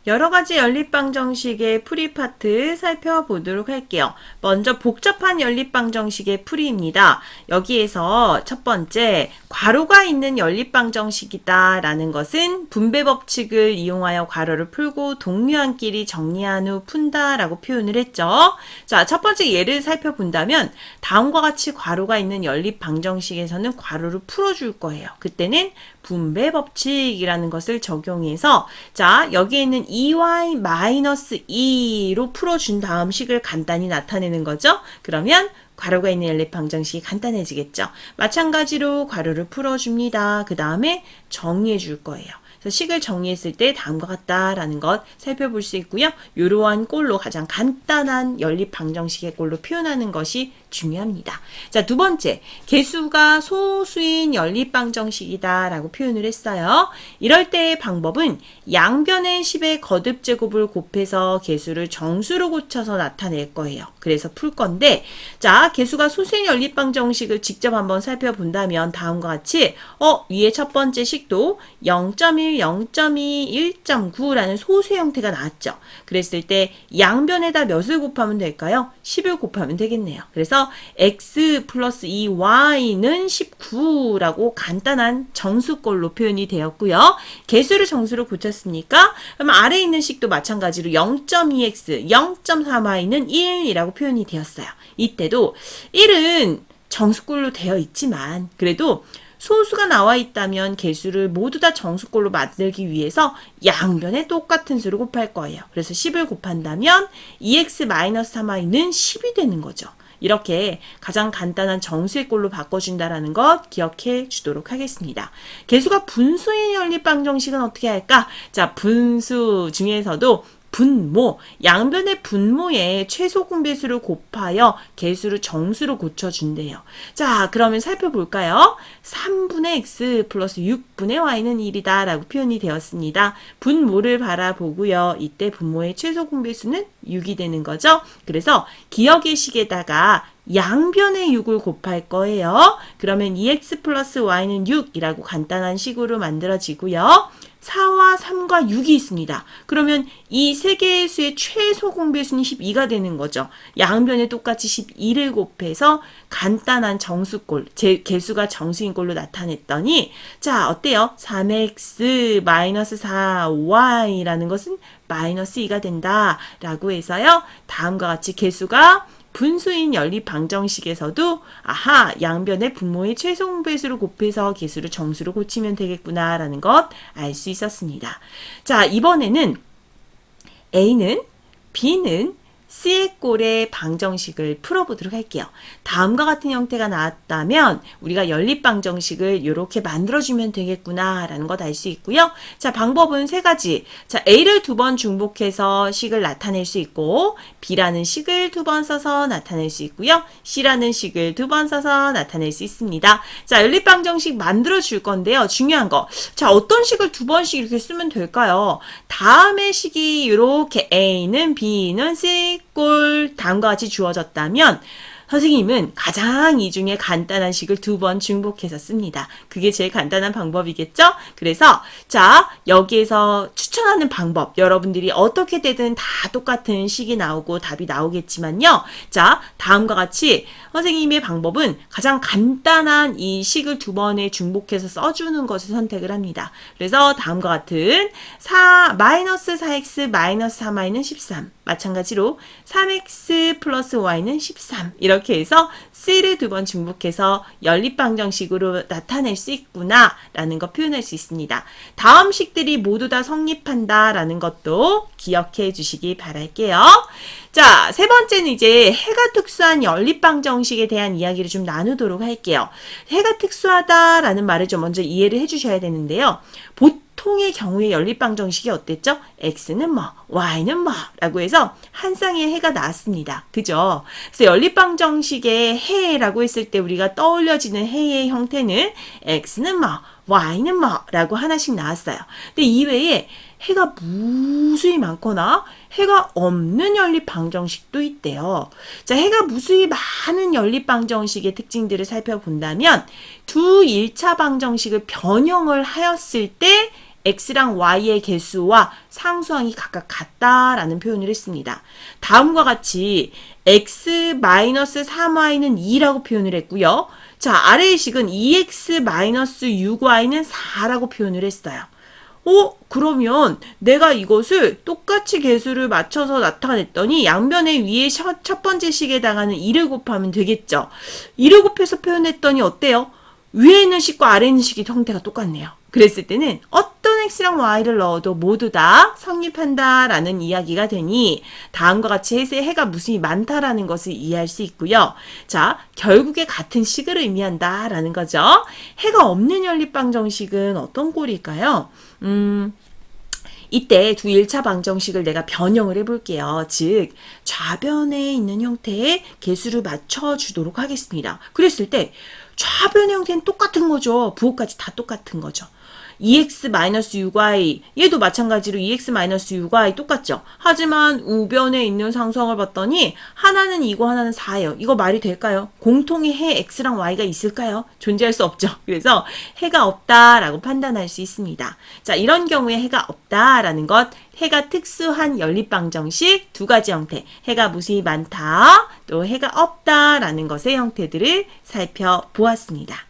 여러 가지 연립방 정식의 풀이 파트 살펴보도록 할게요. 먼저 복잡한 연립방 정식의 풀이입니다. 여기에서 첫 번째, 괄호가 있는 연립방 정식이다 라는 것은 분배 법칙을 이용하여 괄호를 풀고 동류한끼리 정리한 후 푼다 라고 표현을 했죠. 자, 첫 번째 예를 살펴본다면 다음과 같이 괄호가 있는 연립방 정식에서는 괄호를 풀어줄 거예요. 그때는 분배 법칙이라는 것을 적용해서 자, 여기에 있는 2y-2로 풀어준 다음 식을 간단히 나타내는 거죠. 그러면 괄호가 있는 연립방 정식이 간단해지겠죠. 마찬가지로 괄호를 풀어줍니다. 그 다음에 정리해 줄 거예요. 그래서 식을 정리했을 때 다음과 같다라는 것 살펴볼 수 있고요. 이러한 꼴로 가장 간단한 연립방 정식의 꼴로 표현하는 것이 중요합니다. 자, 두 번째, 개수가 소수인 연립방 정식이다 라고 표현을 했어요. 이럴 때의 방법은 양변의 10의 거듭 제곱을 곱해서 개수를 정수로 고쳐서 나타낼 거예요. 그래서 풀 건데, 자, 개수가 소수인 연립방 정식을 직접 한번 살펴본다면 다음과 같이 위에 첫 번째 식도 0.1, 0.2, 1.9라는 소수의 형태가 나왔죠. 그랬을 때 양변에다 몇을 곱하면 될까요? 10을 곱하면 되겠네요. 그래서 x 플러스 2y는 19라고 간단한 정수꼴로 표현이 되었고요. 개수를 정수로 고쳤으니까 그럼 아래에 있는 식도 마찬가지로 0.2x, 0.3y는 1이라고 표현이 되었어요. 이때도 1은 정수꼴로 되어 있지만 그래도 소수가 나와 있다면 개수를 모두 다 정수꼴로 만들기 위해서 양변에 똑같은 수를 곱할 거예요. 그래서 10을 곱한다면 2x-3y는 10이 되는 거죠. 이렇게 가장 간단한 정수의 꼴로 바꿔준다는 것 기억해 주도록 하겠습니다. 개수가 분수인 연립방 정식은 어떻게 할까? 자, 분수 중에서도 분모, 양변의 분모의 최소 공배수를 곱하여 개수를 정수로 고쳐준대요. 자, 그러면 살펴볼까요? 3분의 x 플러스 6분의 y는 1이다 라고 표현이 되었습니다. 분모를 바라보고요. 이때 분모의 최소 공배수는 6이 되는 거죠. 그래서 기억의 식에다가 양변의 6을 곱할 거예요. 그러면 2x 플러스 y는 6이라고 간단한 식으로 만들어지고요. 4와 3과 6이 있습니다. 그러면 이 세 개의 수의 최소 공배수는 12가 되는 거죠. 양변에 똑같이 12를 곱해서 간단한 정수꼴, 개수가 정수인 꼴로 나타냈더니 자, 어때요? 3x 마이너스 4y라는 것은 마이너스 2가 된다 라고 해서요. 다음과 같이 개수가 분수인 연립방 정식에서도 양변의 분모의 최소 공배수를 곱해서 개수를 정수로 고치면 되겠구나 라는 것 알 수 있었습니다. 자, 이번에는 A는 B는 C의 꼴의 방정식을 풀어보도록 할게요. 다음과 같은 형태가 나왔다면 우리가 연립방정식을 이렇게 만들어주면 되겠구나 라는 것 알 수 있고요. 자, 방법은 세 가지. 자, A를 두 번 중복해서 식을 나타낼 수 있고 B라는 식을 두 번 써서 나타낼 수 있고요. C라는 식을 두 번 써서 나타낼 수 있습니다. 자, 연립방정식 만들어줄 건데요. 중요한 거. 자, 어떤 식을 두 번씩 이렇게 쓰면 될까요? 다음의 식이 이렇게 A는 B는 C 꼴 다음과 같이 주어졌다면 선생님은 가장 이 중에 간단한 식을 두 번 중복해서 씁니다. 그게 제일 간단한 방법이겠죠? 그래서 자, 여기에서 추천하는 방법 여러분들이 어떻게 되든 다 똑같은 식이 나오고 답이 나오겠지만요. 자, 다음과 같이 선생님의 방법은 가장 간단한 이 식을 두 번에 중복해서 써주는 것을 선택을 합니다. 그래서 다음과 같은 마이너스 4x 마이너스 3y는 13 마찬가지로 3x 플러스 y는 13 이렇게 해서 C를 두 번 중복해서 연립방정식으로 나타낼 수 있구나 라는 거 표현할 수 있습니다. 다음 식들이 모두 다 성립한다 라는 것도 기억해 주시기 바랄게요. 자, 세 번째는 이제 해가 특수한 연립방정식에 대한 이야기를 좀 나누도록 할게요. 해가 특수하다라는 말을 좀 먼저 이해를 해주셔야 되는데요. 보통의 경우에 연립방정식이 어땠죠? x는 뭐, y는 뭐 라고 해서 한 쌍의 해가 나왔습니다. 그죠? 그래서 연립방정식의 해라고 했을 때 우리가 떠올려지는 해의 형태는 x는 뭐, y는 뭐 라고 하나씩 나왔어요. 근데 이외에 해가 무수히 많거나 해가 없는 연립방정식도 있대요. 자, 해가 무수히 많은 연립방정식의 특징들을 살펴본다면 두 1차 방정식을 변형을 하였을 때 x랑 y의 개수와 상수항이 각각 같다라는 표현을 했습니다. 다음과 같이 x-3y는 2라고 표현을 했고요. 자, 아래의 식은 2x-6y는 4라고 표현을 했어요. 그러면 내가 이것을 똑같이 개수를 맞춰서 나타냈더니 양변의 위에 첫 번째 식에 해당하는 2를 곱하면 되겠죠. 2를 곱해서 표현했더니 어때요? 위에 있는 식과 아래에 있는 식이 형태가 똑같네요. 그랬을 때는 어떤 x랑 y를 넣어도 모두 다 성립한다라는 이야기가 되니 다음과 같이 해가 무수히 많다라는 것을 이해할 수 있고요. 자, 결국에 같은 식을 의미한다라는 거죠. 해가 없는 연립방정식은 어떤 꼴일까요? 이때 두 1차 방정식을 내가 변형을 해볼게요. 즉, 좌변에 있는 형태의 개수를 맞춰주도록 하겠습니다. 그랬을 때 좌변의 형태는 똑같은 거죠. 부호까지 다 똑같은 거죠. 2x-6y 얘도 마찬가지로 2x-6y 똑같죠. 하지만 우변에 있는 상수항을 봤더니 하나는 2고 하나는 4예요. 이거 말이 될까요? 공통의 해 x랑 y가 있을까요? 존재할 수 없죠. 그래서 해가 없다라고 판단할 수 있습니다. 자, 이런 경우에 해가 없다라는 것, 해가 특수한 연립방정식 두 가지 형태, 해가 무수히 많다, 또 해가 없다라는 것의 형태들을 살펴보았습니다.